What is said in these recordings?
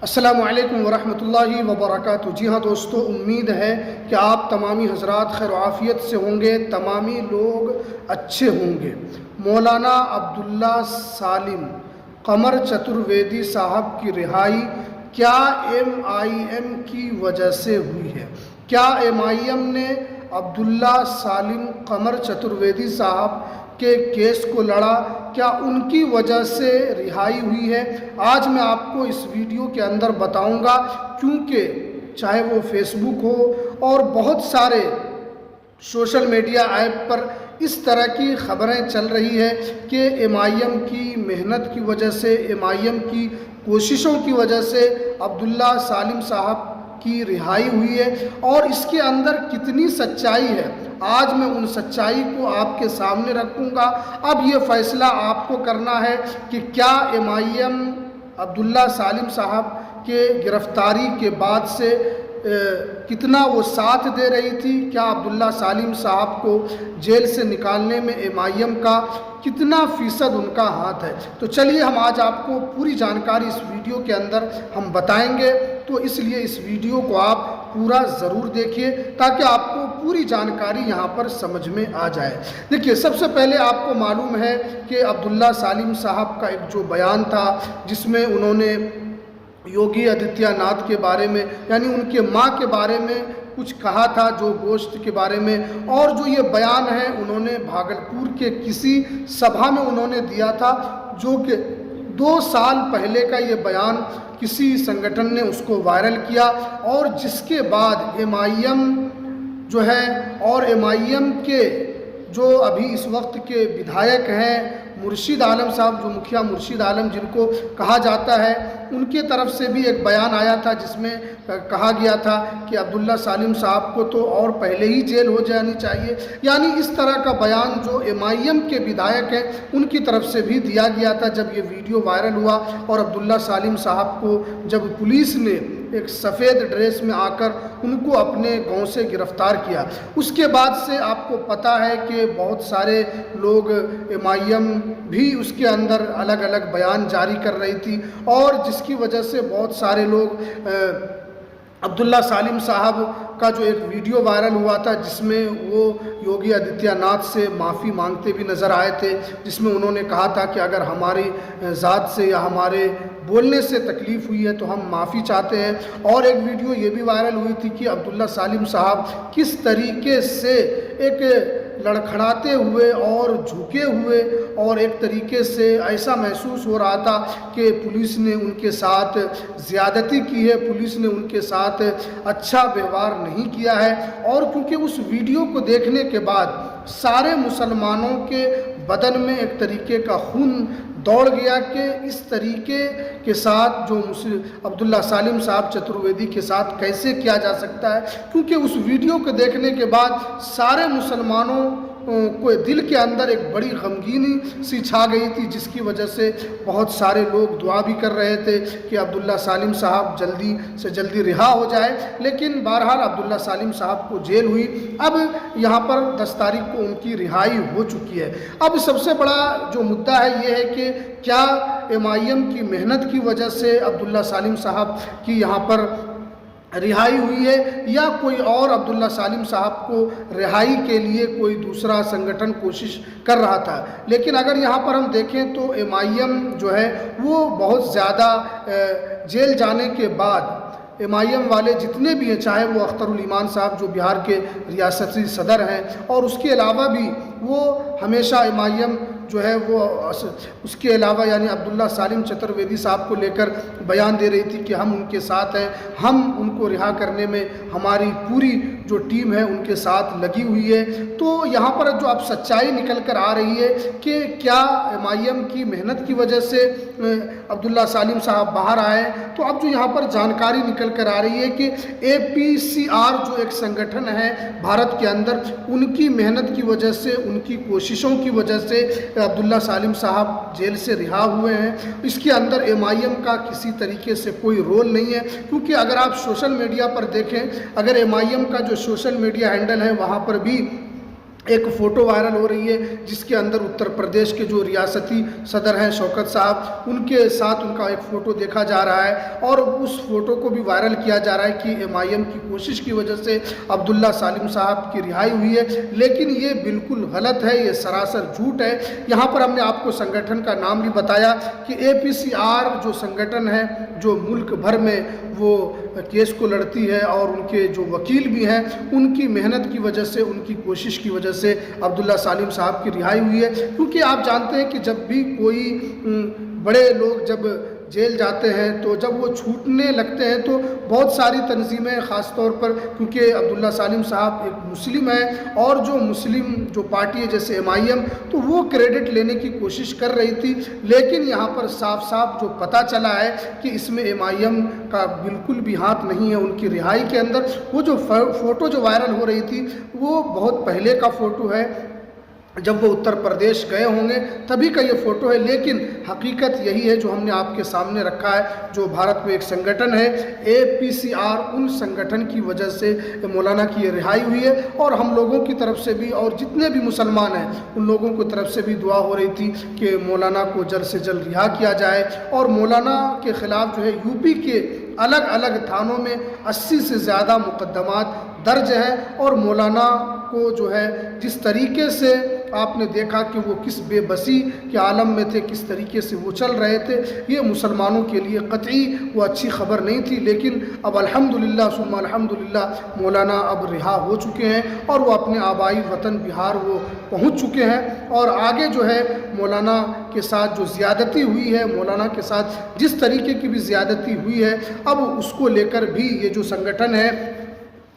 السلام علیکم ورحمۃ اللہ وبرکاتہ۔ جی ہاں دوستو، امید ہے کہ آپ تمامی حضرات خیر و عافیت سے ہوں گے، تمامی لوگ اچھے ہوں گے۔ مولانا عبداللہ سالم قمر چترویدی صاحب کی رہائی کیا MIM کی وجہ سے ہوئی ہے؟ کیا MIM نے عبداللہ سالم قمر چترویدی صاحب کے کیس کو لڑا؟ کیا ان کی وجہ سے رہائی ہوئی ہے؟ آج میں آپ کو اس ویڈیو کے اندر بتاؤں گا، کیونکہ چاہے وہ فیس بک ہو اور بہت سارے سوشل میڈیا ایپ پر اس طرح کی خبریں چل رہی ہے کہ MIM کی محنت کی وجہ سے، MIM کی کوششوں کی وجہ سے عبداللہ سالم صاحب کی رہائی ہوئی ہے، اور اس کے اندر کتنی سچائی ہے آج میں ان سچائی کو آپ کے سامنے رکھوں گا۔ اب یہ فیصلہ آپ کو کرنا ہے کہ کیا MIM عبداللہ سالم صاحب کے گرفتاری کے بعد سے کتنا وہ ساتھ دے رہی تھی، کیا عبداللہ سالم صاحب کو جیل سے نکالنے میں MIM کا کتنا فیصد ان کا ہاتھ ہے؟ تو چلیے ہم آج آپ کو پوری جانکاری اس ویڈیو کے اندر ہم بتائیں گے، تو اس لیے اس ویڈیو کو آپ پورا ضرور دیکھیے تاکہ آپ کو پوری جانکاری یہاں پر سمجھ میں آ جائے۔ دیکھیے، سب سے پہلے آپ کو معلوم ہے کہ عبداللہ سالم صاحب کا ایک جو بیان تھا جس میں انہوں نے یوگی آدتیہ ناتھ کے بارے میں، یعنی ان کے ماں کے بارے میں کچھ کہا تھا، جو گوشت کے بارے میں، اور جو یہ بیان ہے انہوں نے بھاگلپور کے کسی سبھا میں انہوں نے دیا تھا، جو کہ 2 سال پہلے کا یہ بیان کسی سنگٹھن نے اس کو وائرل کیا، اور جس کے بعد MIM جو ہے اور MIM کے جو ابھی اس وقت کے ودھایک ہیں مرشد عالم صاحب، جو مکھیا مرشد عالم جن کو کہا جاتا ہے، ان کی طرف سے بھی ایک بیان آیا تھا جس میں کہا گیا تھا کہ عبداللہ سالم صاحب کو تو اور پہلے ہی جیل ہو جانی چاہیے۔ یعنی اس طرح کا بیان جو MIM کے ودھایک ہیں ان کی طرف سے بھی دیا گیا تھا جب یہ ویڈیو وائرل ہوا، اور عبداللہ سالم صاحب کو جب پولیس نے ایک سفید ڈریس میں آ کر ان کو اپنے گاؤں سے گرفتار کیا، اس کے بعد سے آپ کو پتہ ہے کہ بہت سارے لوگ MIM بھی اس کے اندر الگ الگ بیان جاری کر رہی تھی، اور جس کی وجہ سے بہت سارے لوگ عبداللہ سالم صاحب کا جو ایک ویڈیو وائرل ہوا تھا جس میں وہ یوگی آدتیہ ناتھ سے معافی مانگتے بھی نظر آئے تھے، جس میں انہوں نے کہا تھا کہ اگر ہماری ذات سے یا ہمارے بولنے سے تکلیف ہوئی ہے تو ہم معافی چاہتے ہیں۔ اور ایک ویڈیو یہ بھی وائرل ہوئی تھی کہ عبداللہ سالم صاحب کس طریقے سے ایک لڑکھڑاتے ہوئے اور جھکے ہوئے، اور ایک طریقے سے ایسا محسوس ہو رہا تھا کہ پولیس نے ان کے ساتھ زیادتی کی ہے، پولیس نے ان کے ساتھ اچھا ویوہار نہیں کیا ہے، اور کیونکہ اس ویڈیو کو دیکھنے کے بعد سارے مسلمانوں کے بدن میں ایک طریقے کا خون دوڑ گیا کہ اس طریقے کے ساتھ جو عبداللہ سالم صاحب چترویدی کے ساتھ کیسے کیا جا سکتا ہے، کیونکہ اس ویڈیو کو دیکھنے کے بعد سارے مسلمانوں کو دل کے اندر ایک بڑی غمگینی سی چھا گئی تھی، جس کی وجہ سے بہت سارے لوگ دعا بھی کر رہے تھے کہ عبداللہ سالم صاحب جلدی سے جلدی رہا ہو جائے، لیکن بہرحال عبداللہ سالم صاحب کو جیل ہوئی۔ اب یہاں پر 10 تاریخ کو ان کی رہائی ہو چکی ہے۔ اب سب سے بڑا جو مدعا ہے یہ ہے کہ کیا MIM کی محنت کی وجہ سے عبداللہ سالم صاحب کی یہاں پر رہائی ہوئی ہے، یا کوئی اور عبداللہ سالم صاحب کو رہائی کے لیے کوئی دوسرا سنگٹھن کوشش کر رہا تھا؟ لیکن اگر یہاں پر ہم دیکھیں تو MIM جو ہے وہ بہت زیادہ جیل جانے کے بعد MIM والے جتنے بھی ہیں، چاہے وہ اختر الایمان صاحب جو بہار کے ریاستی صدر ہیں، اور اس کے علاوہ بھی وہ ہمیشہ MIM جو ہے وہ اس کے علاوہ یعنی عبداللہ سالم چترویدی صاحب کو لے کر بیان دے رہی تھی کہ ہم ان کے ساتھ ہیں، ہم ان کو رہا کرنے میں ہماری پوری جو ٹیم ہے ان کے ساتھ لگی ہوئی ہے۔ تو یہاں پر جو اب سچائی نکل کر آ رہی ہے کہ کیا MIM کی محنت کی وجہ سے عبداللہ سالم صاحب باہر آئے، تو اب جو یہاں پر جانکاری نکل کر آ رہی ہے کہ APCR جو ایک سنگٹھن ہے بھارت کے اندر، ان کی محنت کی وجہ سے، ان کی کوششوں کی وجہ سے عبداللہ سالم صاحب جیل سے رہا ہوئے ہیں۔ اس کے اندر MIM کا کسی طریقے سے کوئی رول نہیں ہے، کیونکہ اگر آپ سوشل میڈیا پر دیکھیں، اگر MIM کا جو سوشل میڈیا ہینڈل ہے وہاں پر بھی ایک فوٹو وائرل ہو رہی ہے جس کے اندر اتر پردیش کے جو ریاستی صدر ہیں شوکت صاحب، ان کے ساتھ ان کا ایک فوٹو دیکھا جا رہا ہے، اور اس فوٹو کو بھی وائرل کیا جا رہا ہے کہ MIM کی کوشش کی وجہ سے عبداللہ سالم صاحب کی رہائی ہوئی ہے، لیکن یہ بالکل غلط ہے، یہ سراسر جھوٹ ہے۔ یہاں پر ہم نے آپ کو سنگٹھن کا نام بھی بتایا کہ APCR جو سنگٹھن ہے جو ملک بھر میں وہ کیس کو لڑتی ہے، اور ان کے جو وکیل بھی ہیں ان کی محنت کی وجہ سے، ان کی کوشش کی وجہ سے عبداللہ سالم صاحب کی رہائی ہوئی ہے۔ کیونکہ آپ جانتے ہیں کہ جب بھی کوئی بڑے لوگ جب جیل جاتے ہیں تو جب وہ چھوٹنے لگتے ہیں تو بہت ساری تنظیمیں، خاص طور پر کیونکہ عبداللہ سالم صاحب ایک مسلم ہیں، اور جو مسلم جو پارٹی ہے جیسے MIM، تو وہ کریڈٹ لینے کی کوشش کر رہی تھی، لیکن یہاں پر صاف صاف جو پتہ چلا ہے کہ اس میں MIM کا بالکل بھی ہاتھ نہیں ہے ان کی رہائی کے اندر۔ وہ جو فوٹو جو وائرل ہو رہی تھی وہ بہت پہلے کا فوٹو ہے، جب وہ اتر پردیش گئے ہوں گے تبھی کا یہ فوٹو ہے، لیکن حقیقت یہی ہے جو ہم نے آپ کے سامنے رکھا ہے۔ جو بھارت میں ایک سنگٹھن ہے APCR، ان سنگٹھن کی وجہ سے مولانا کی یہ رہائی ہوئی ہے، اور ہم لوگوں کی طرف سے بھی، اور جتنے بھی مسلمان ہیں ان لوگوں کی طرف سے بھی دعا ہو رہی تھی کہ مولانا کو جلد سے جلد رہا کیا جائے، اور مولانا کے خلاف جو ہے UP کے الگ الگ تھانوں میں 80 سے زیادہ مقدمات درج ہیں، اور مولانا کو جو ہے جس طریقے سے آپ نے دیکھا کہ وہ کس بے بسی کے عالم میں تھے، کس طریقے سے وہ چل رہے تھے، یہ مسلمانوں کے لیے قطعی وہ اچھی خبر نہیں تھی، لیکن اب الحمدللہ ثم الحمدللہ مولانا اب رہا ہو چکے ہیں، اور وہ اپنے آبائی وطن بہار وہ پہنچ چکے ہیں، اور آگے جو ہے مولانا کے ساتھ جو زیادتی ہوئی ہے، مولانا کے ساتھ جس طریقے کی بھی زیادتی ہوئی ہے، اب اس کو لے کر بھی یہ جو سنگٹھن ہے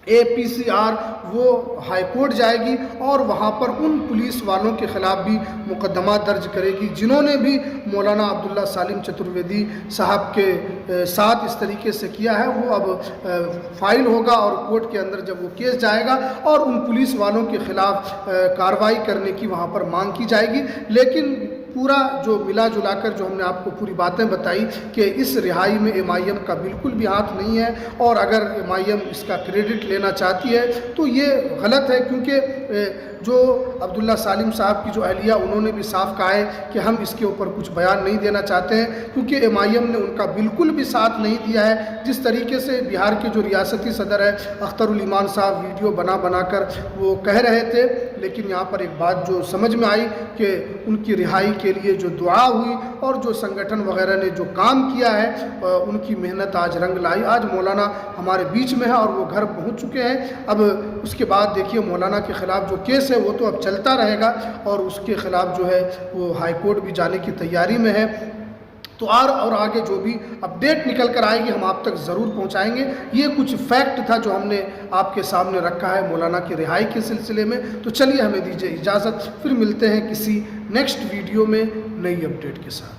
APCR وہ ہائی کورٹ جائے گی، اور وہاں پر ان پولیس والوں کے خلاف بھی مقدمات درج کرے گی جنہوں نے بھی مولانا عبداللہ سالم چترویدی صاحب کے ساتھ اس طریقے سے کیا ہے۔ وہ اب فائل ہوگا، اور کورٹ کے اندر جب وہ کیس جائے گا اور ان پولیس والوں کے خلاف کارروائی کرنے کی وہاں پر مانگ کی جائے گی، لیکن پورا جو ملا جلا کر جو ہم نے آپ کو پوری باتیں بتائی کہ اس رہائی میں MIM کا بالکل بھی ہاتھ نہیں ہے، اور اگر MIM اس کا کریڈٹ لینا چاہتی ہے تو یہ غلط ہے، کیونکہ جو عبداللہ سالم صاحب کی جو اہلیہ انہوں نے بھی صاف کہا ہے کہ ہم اس کے اوپر کچھ بیان نہیں دینا چاہتے ہیں، کیونکہ MIM نے ان کا بالکل بھی ساتھ نہیں دیا ہے۔ جس طریقے سے بہار کے جو ریاستی صدر ہے اختر الایمان صاحب ویڈیو بنا کر وہ کہہ رہے تھے، لیکن یہاں پر ایک بات جو سمجھ میں آئی کہ ان کی رہائی کے لیے جو دعا ہوئی اور جو سنگٹھن وغیرہ نے جو کام کیا ہے ان کی محنت آج رنگ لائی۔ آج مولانا ہمارے بیچ میں ہے اور وہ گھر پہنچ چکے ہیں۔ اب اس کے بعد دیکھیے مولانا کے خلاف جو کیس ہے وہ تو اب چلتا رہے گا، اور اس کے خلاف جو ہے وہ ہائی کورٹ بھی جانے کی تیاری میں ہے۔ تو اور آگے جو بھی اپڈیٹ نکل کر آئے گی ہم آپ تک ضرور پہنچائیں گے۔ یہ کچھ فیکٹ تھا جو ہم نے آپ کے سامنے رکھا ہے مولانا کی رہائی کے سلسلے میں۔ تو چلیے ہمیں دیجیے اجازت، پھر ملتے ہیں کسی نیکسٹ ویڈیو میں نئی اپڈیٹ کے ساتھ۔